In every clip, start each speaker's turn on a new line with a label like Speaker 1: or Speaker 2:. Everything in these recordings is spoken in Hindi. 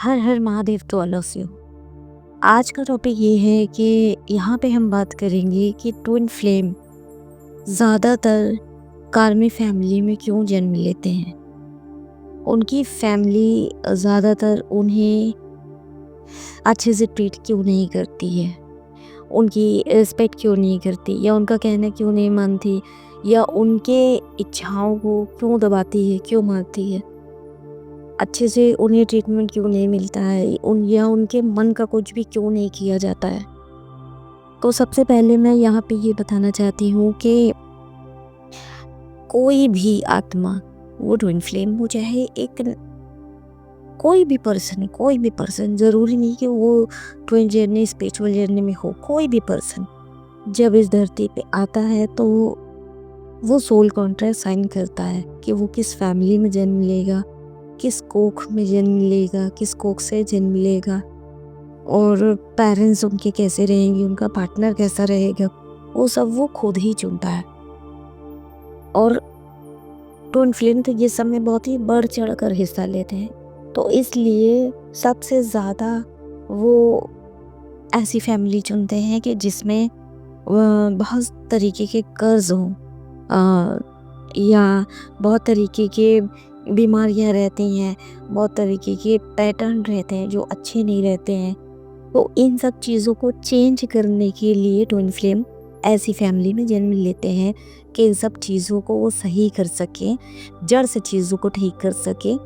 Speaker 1: हर हर महादेव तो अलग से हो। आज का टॉपिक ये है कि यहाँ पे हम बात करेंगे कि ट्विन फ्लेम ज़्यादातर कार्मिक फैमिली में क्यों जन्म लेते हैं। उनकी फैमिली ज़्यादातर उन्हें अच्छे से ट्रीट क्यों नहीं करती है, उनकी रिस्पेक्ट क्यों नहीं करती, या उनका कहना क्यों नहीं मानती, या उनके इच्छाओं को क्यों दबाती है, क्यों मारती है, अच्छे से उन्हें ट्रीटमेंट क्यों नहीं मिलता है, या उनके मन का कुछ भी क्यों नहीं किया जाता है। तो सबसे पहले मैं यहाँ पे ये बताना चाहती हूँ कि कोई भी आत्मा, वो ट्विन फ्लेम हो चाहे एक कोई भी पर्सन, ज़रूरी नहीं कि वो ट्विन जर्नी स्पिरिचुअल जर्नी में हो, कोई भी पर्सन जब इस धरती पे आता है तो वो सोल कॉन्ट्रैक्ट साइन करता है कि वो किस फैमिली में जन्म लेगा, किस कोख में जन्म लेगा, किस कोख से जन्म लेगा, और पेरेंट्स उनके कैसे रहेंगे, उनका पार्टनर कैसा रहेगा, वो सब वो खुद ही चुनता है। और ट्विन फ्लेम तो ये सब में बहुत ही बढ़ चढ़ कर हिस्सा लेते हैं। तो इसलिए सबसे ज़्यादा वो ऐसी फैमिली चुनते हैं कि जिसमें बहुत तरीके के कर्ज हों, या बहुत तरीके के बीमारियां रहती हैं, बहुत तरीके के पैटर्न रहते हैं जो अच्छे नहीं रहते हैं। तो इन सब चीज़ों को चेंज करने के लिए ट्विन फ्लेम ऐसी फैमिली में जन्म लेते हैं कि इन सब चीज़ों को वो सही कर सकें, जड़ से चीज़ों को ठीक कर सकें,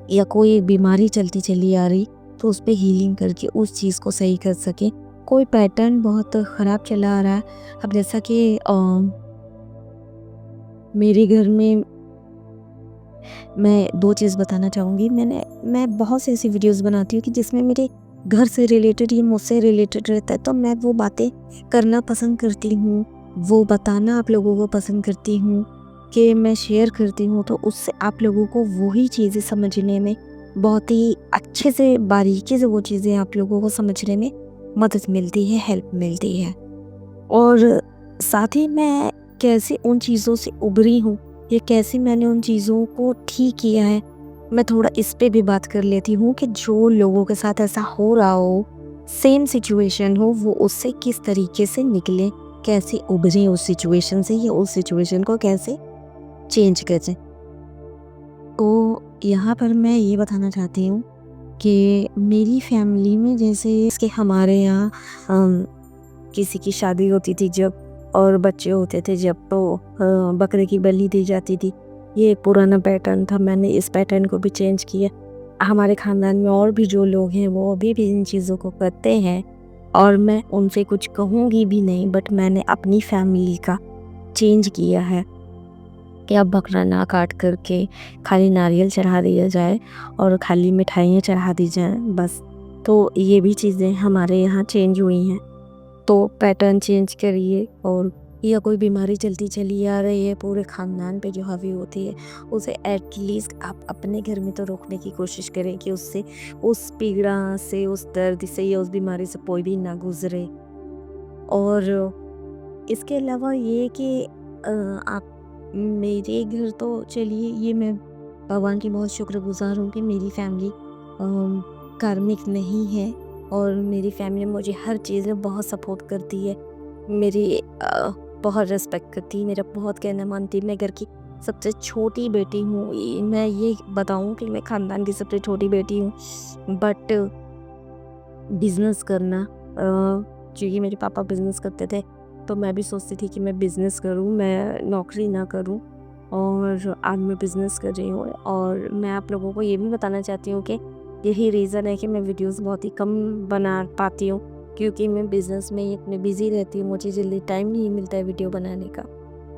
Speaker 1: या कोई बीमारी चलती चली आ रही तो उस पर हीलिंग करके उस चीज़ को सही कर सकें। कोई पैटर्न बहुत ख़राब चला आ रहा है, अब जैसा कि मेरे घर में मैं 2 चीज़ बताना चाहूँगी। मैं बहुत सी ऐसी वीडियोस बनाती हूँ कि जिसमें मेरे घर से रिलेटेड या मुझसे रिलेटेड रहता है, तो मैं वो बातें करना पसंद करती हूँ, वो बताना आप लोगों को पसंद करती हूँ कि मैं शेयर करती हूँ। तो उससे आप लोगों को वही चीज़ें समझने में बहुत ही अच्छे से, बारीकी से वो चीज़ें आप लोगों को समझने में मदद मिलती है, हेल्प मिलती है। और साथ ही मैं कैसे उन चीज़ों से उभरी हूँ, या कैसे मैंने उन चीज़ों को ठीक किया है, मैं थोड़ा इस पे भी बात कर लेती हूँ कि जो लोगों के साथ ऐसा हो रहा हो, सेम सिचुएशन हो, वो उससे किस तरीके से निकले, कैसे उभरें उस सिचुएशन से, या उस सिचुएशन को कैसे चेंज करें। तो यहाँ पर मैं ये बताना चाहती हूँ कि मेरी फैमिली में जैसे इसके हमारे यहाँ किसी की शादी होती थी जब, और बच्चे होते थे जब, तो बकरे की बलि दी जाती थी। ये एक पुराना पैटर्न था, मैंने इस पैटर्न को भी चेंज किया। हमारे ख़ानदान में और भी जो लोग हैं वो अभी भी इन चीज़ों को करते हैं, और मैं उनसे कुछ कहूँगी भी नहीं, बट मैंने अपनी फैमिली का चेंज किया है कि अब बकरा ना काट करके खाली नारियल चढ़ा दिया जाए और खाली मिठाइयाँ चढ़ा दी जाएँ बस। तो ये भी चीज़ें हमारे यहाँ चेंज हुई हैं। तो पैटर्न चेंज करिए, और या कोई बीमारी चलती चली आ रही है पूरे ख़ानदान पे जो हावी होती है, उसे एटलीस्ट आप अपने घर में तो रोकने की कोशिश करें कि उससे, उस पीड़ा से, उस दर्द से, या उस बीमारी से कोई भी ना गुजरे। और इसके अलावा ये कि आप, मेरे घर तो चलिए, ये मैं भगवान की बहुत शुक्रगुजार हूँ कि मेरी फैमिली कार्मिक नहीं है, और मेरी फैमिली मुझे हर चीज़ में बहुत सपोर्ट करती है, मेरी बहुत रिस्पेक्ट करती है, मेरा बहुत कहना मानती है। मैं घर की सबसे छोटी बेटी हूँ, मैं ये बताऊँ कि मैं ख़ानदान की सबसे छोटी बेटी हूँ, बट बिज़नेस करना, क्योंकि मेरे पापा बिज़नेस करते थे, तो मैं भी सोचती थी कि मैं बिज़नेस करूँ, मैं नौकरी ना करूँ, और आज मैं बिज़नेस कर रही हूँ। और मैं आप लोगों को ये भी बताना चाहती हूँ कि यही रीज़न है कि मैं वीडियोस बहुत ही कम बना पाती हूँ, क्योंकि मैं बिज़नेस में ही इतनी बिज़ी रहती हूँ, मुझे जल्दी टाइम नहीं मिलता है वीडियो बनाने का।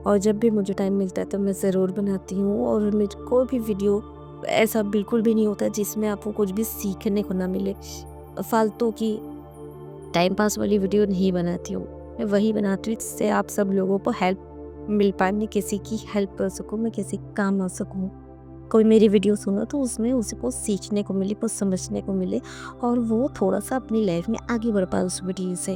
Speaker 1: और जब भी मुझे टाइम मिलता है तो मैं ज़रूर बनाती हूँ, और मेरी कोई भी वीडियो ऐसा बिल्कुल भी नहीं होता जिसमें आपको कुछ भी सीखने को ना मिले। फालतू की टाइम पास वाली वीडियो नहीं बनाती हूँ, मैं वही बनाती हूँ जिससे आप सब लोगों को हेल्प मिल पाए, मैं किसी की हेल्प कर सकूँ, मैं किसी के काम आ सकूँ। कोई मेरी वीडियो सुनो तो उसमें उसे कुछ सीखने को मिले, कुछ समझने को मिले, और वो थोड़ा सा अपनी लाइफ में आगे बढ़ पाए उस वीडियो से।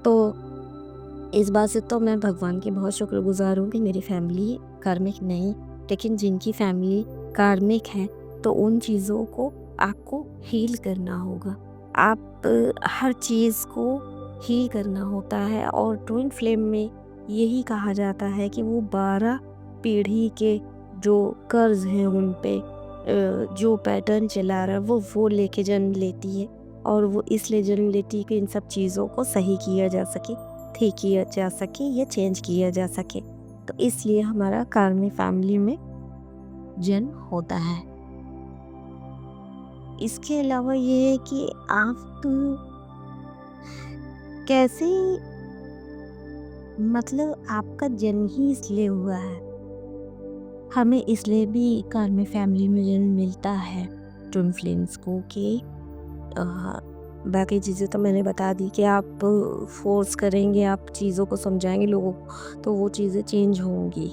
Speaker 1: तो इस बात से तो मैं भगवान की बहुत शुक्रगुजार हूँ कि मेरी फैमिली कार्मिक नहीं, लेकिन जिनकी फैमिली कार्मिक है तो उन चीज़ों को आपको हील करना होगा। आप हर चीज़ को हील करना होता है और ट्विन फ्लेम में यही कहा जाता है कि वो 12 पीढ़ी के जो कर्ज हैं उन पे जो पैटर्न चला रहा है वो लेके जन्म लेती है और वो इसलिए जन्म लेती है कि इन सब चीज़ों को सही किया जा सके, ठीक किया जा सके या चेंज किया जा सके। तो इसलिए हमारा कार्मिक फैमिली में जन्म होता है। इसके अलावा ये है कि आप कैसे मतलब आपका जन्म ही इसलिए हुआ है। हमें इसलिए भी कार्मिक फैमिली में जन्म मिलता है ट्विन फ्लेम्स को कि अ, बाकी चीज़ें तो मैंने बता दी कि आप फोर्स करेंगे, आप चीज़ों को समझाएंगे लोगों को तो वो चीज़ें चेंज होंगी,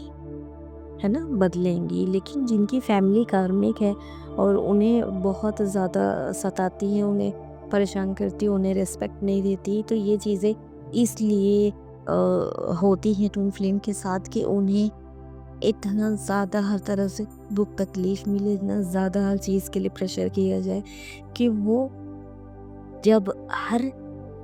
Speaker 1: है ना, बदलेंगी। लेकिन जिनकी फैमिली कार्मिक है और उन्हें बहुत ज़्यादा सताती है, उन्हें परेशान करती है, उन्हें रिस्पेक्ट नहीं देती, तो ये चीज़ें इसलिए होती हैं ट्विन फ्लेम के साथ कि उन्हें इतना ज़्यादा हर तरह से दुख तकलीफ मिले, इतना ज़्यादा हर चीज़ के लिए प्रेशर किया जाए कि वो जब हर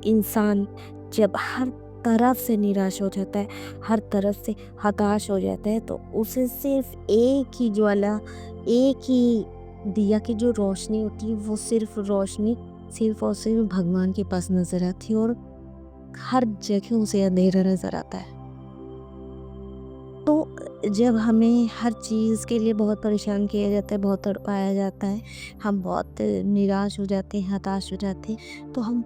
Speaker 1: इंसान जब हर तरफ से निराश हो जाता है, हर तरफ से हताश हो जाता है, तो उसे सिर्फ एक ही ज्वाला, एक ही दिया की जो रोशनी होती है, वो सिर्फ रोशनी सिर्फ और सिर्फ भगवान के पास नजर आती है और हर जगह उसे अंधेरा नजर आता है। तो जब हमें हर चीज़ के लिए बहुत परेशान किया जाता है, बहुत तड़पाया जाता है, हम बहुत निराश हो जाते हैं, हताश हो जाते हैं, तो हम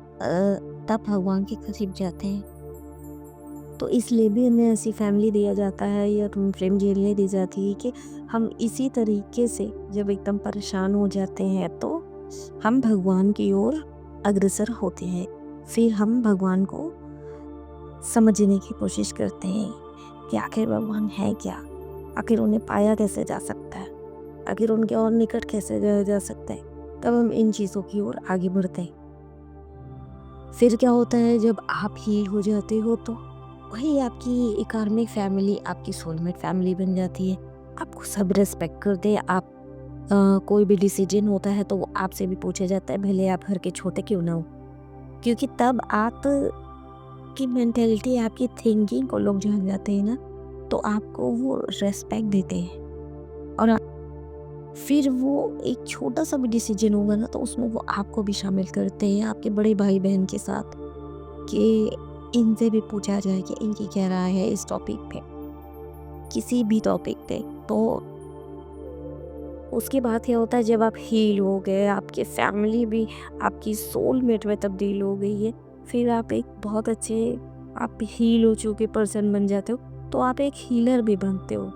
Speaker 1: तब भगवान के करीब जाते हैं। तो इसलिए भी हमें ऐसी फैमिली दिया जाता है या ट्विन फ्लेम इसलिए दी जाती है कि हम इसी तरीके से जब एकदम परेशान हो जाते हैं तो हम भगवान की ओर अग्रसर होते हैं। फिर हम भगवान को समझने की कोशिश करते हैं कि आखिर भगवान है क्या, आखिर उन्हें पाया कैसे जा सकता है, आखिर उनके और निकट कैसे जाया जा सकता है। तब हम इन चीज़ों की ओर आगे बढ़ते हैं। फिर क्या होता है जब आप हील हो जाते हो तो वही आपकी कार्मिक फैमिली आपकी सोलमेट फैमिली बन जाती है। आपको सब रिस्पेक्ट करते हैं। आप कोई भी डिसीजन होता है तो वो आपसे भी पूछा जाता है, भले आप घर के छोटे क्यों ना हो, क्योंकि तब आप की मेंटेलिटी, आपकी थिंकिंग को लोग जान जाते हैं ना, तो आपको वो रेस्पेक्ट देते हैं। और फिर वो एक छोटा सा भी डिसीजन होगा ना तो उसमें वो आपको भी शामिल करते हैं आपके बड़े भाई बहन के साथ, कि इनसे भी पूछा जाए कि इनकी क्या राय है इस टॉपिक पे, किसी भी टॉपिक पे। तो उसके बाद क्या होता है जब आप हील हो गए, आपकी फैमिली भी आपकी सोलमेट में तब्दील हो गई है, फिर आप एक बहुत अच्छे आप हील हो चुके पर्सन बन जाते हो, तो आप एक हीलर भी बनते हो।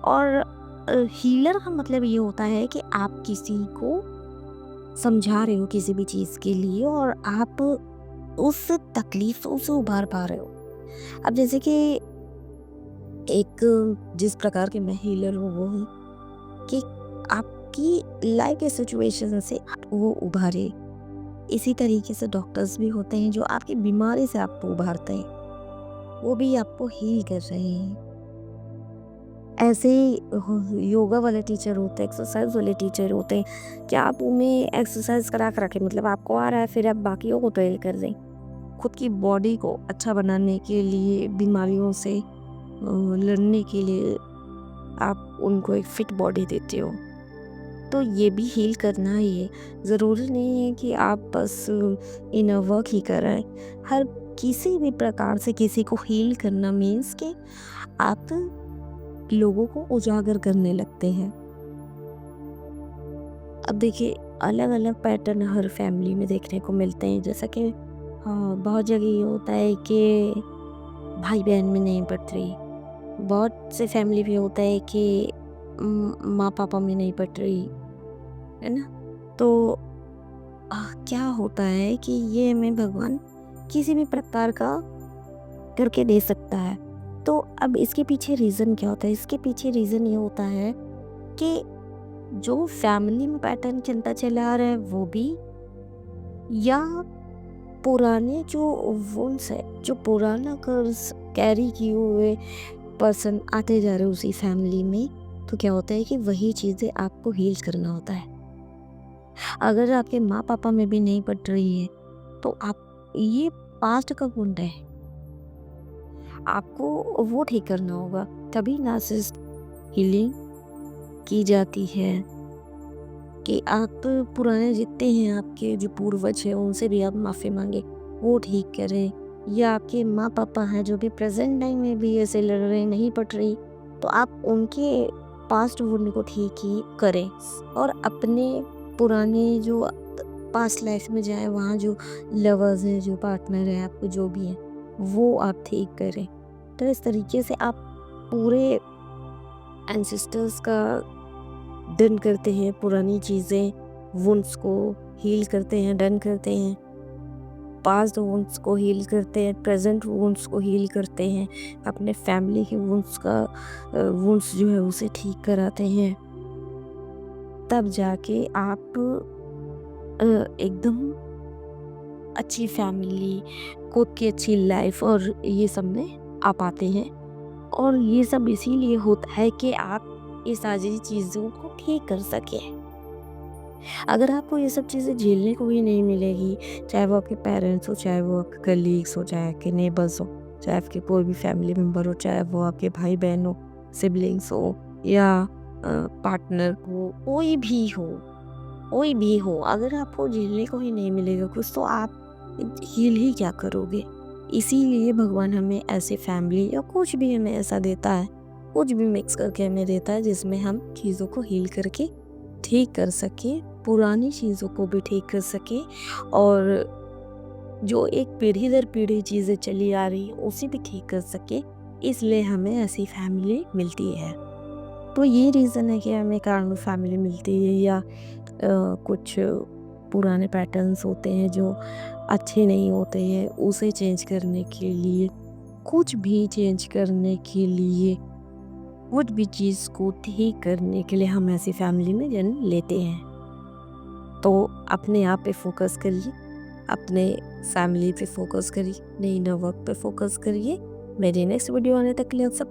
Speaker 1: और हीलर का मतलब ये होता है कि आप किसी को समझा रहे हो किसी भी चीज़ के लिए और आप उस तकलीफ से उबार पा रहे हो। अब जैसे कि एक जिस प्रकार के मैं हीलर हूँ वो हूँ कि आपकी लाइफ के सिचुएशन से आपको उभारे। इसी तरीके से डॉक्टर्स भी होते हैं जो आपकी बीमारी से आपको उभारते हैं, वो भी आपको हील कर रहे हैं। ऐसे ही योगा वाले टीचर होते हैं, एक्सरसाइज वाले टीचर होते हैं कि आप उन्हें एक्सरसाइज करा कर रखें, मतलब आपको आ रहा है फिर आप बाकियों को ट्रेन कर दें। खुद की बॉडी को अच्छा बनाने के लिए, बीमारियों से लड़ने के लिए आप उनको एक फिट बॉडी देते हो। तो ये भी हील करना ही है। ज़रूरी नहीं है कि आप बस इनर वर्क ही कर रहे हैं। हर किसी भी प्रकार से किसी को हील करना मीन्स कि आप लोगों को उजागर करने लगते हैं। अब देखिए अलग अलग पैटर्न हर फैमिली में देखने को मिलते हैं, जैसा कि बहुत जगह ये होता है कि भाई बहन में नहीं पट रही, बहुत से फैमिली में होता है कि माँ पापा में नहीं पट रही, है ना। तो क्या होता है कि ये हमें भगवान किसी भी प्रकार का करके दे सकता है। तो अब इसके पीछे रीज़न क्या होता है, इसके पीछे रीज़न ये होता है कि जो फैमिली में पैटर्न चलता चला आ रहा है वो भी, या पुराने जो वुंड्स है, जो पुराना कर्ज कैरी किए हुए पर्सन आते जा रहे उसी फैमिली में, तो क्या होता है कि वही चीज़ें आपको हील करना होता है। अगर आपके माँ-पापा में भी नहीं पट रही है, तो आप ये पास्ट का गुण है। आपको वो ठीक करना होगा, तभी नार्सिसिस्ट हीलिंग की जाती है कि आप पुराने जितने हैं आपके जो पूर्वज हैं, उनसे भी आप माफ़ी माँगे, वो ठीक करें। या आपके माँ-पापा हैं जो भी प्रेज़ेंट टाइम में भी ऐसे लड़ रहे हैं, नहीं पट रही, तो आप उनके पास्ट वुंड को ठीक ही करें और अपने पुराने जो पास्ट लाइफ में जाएँ, वहाँ जो लवर्स हैं, जो पार्टनर हैं, आपको जो भी हैं, वो आप ठीक करें। तो इस तरीके से आप पूरे एंसेस्टर्स का डन करते हैं, पुरानी चीज़ें, वुंड्स को हील करते हैं, डन करते हैं। पास्ट वुंड्स को हील करते हैं, प्रेजेंट वुंड्स को हील करते हैं, अपने फैमिली के वुंड्स जो है उसे ठीक कराते हैं। तब जाके आप एकदम अच्छी फैमिली, खुद की अच्छी लाइफ और ये सब में आ पाते हैं। और ये सब इसीलिए होता है कि आप ये सारी चीज़ों को ठीक कर सकें। अगर आपको ये सब चीज़ें झेलने को ही नहीं मिलेगी, चाहे वो आपके पेरेंट्स हो, चाहे वो आपके कलीग्स हो, चाहे आपके नेबर्स हो, चाहे आपके कोई भी फैमिली मेम्बर हो, चाहे वो आपके भाई-बहन हो, सिबलिंग्स हो या पार्टनर हो, कोई भी हो, अगर आपको झेलने को ही नहीं मिलेगा कुछ, तो आप हील ही क्या करोगे? इसीलिए भगवान हमें ऐसी फैमिली या कुछ भी हमें ऐसा देता है, कुछ भी मिक्स करके हमें देता है जिसमें हम चीज़ों को हील करके ठीक कर सकें, पुरानी चीज़ों को भी ठीक कर सकें और जो एक पीढ़ी दर पीढ़ी चीज़ें चली आ रही उसे भी ठीक कर सकें। इसलिए हमें ऐसी फैमिली मिलती है। तो ये रीज़न है कि हमें कार्नल फैमिली मिलती है या कुछ पुराने पैटर्न्स होते हैं जो अच्छे नहीं होते हैं, उसे चेंज करने के लिए, कुछ भी चेंज करने के लिए, कुछ भी चीज़ को ठीक करने के लिए हम ऐसी फैमिली में जन्म लेते हैं। तो अपने आप पे फोकस करिए, अपने फैमिली पे फोकस करिए, नई इनर वर्क पे फोकस करिए। मेरी नेक्स्ट वीडियो आने तक के लिए आप सब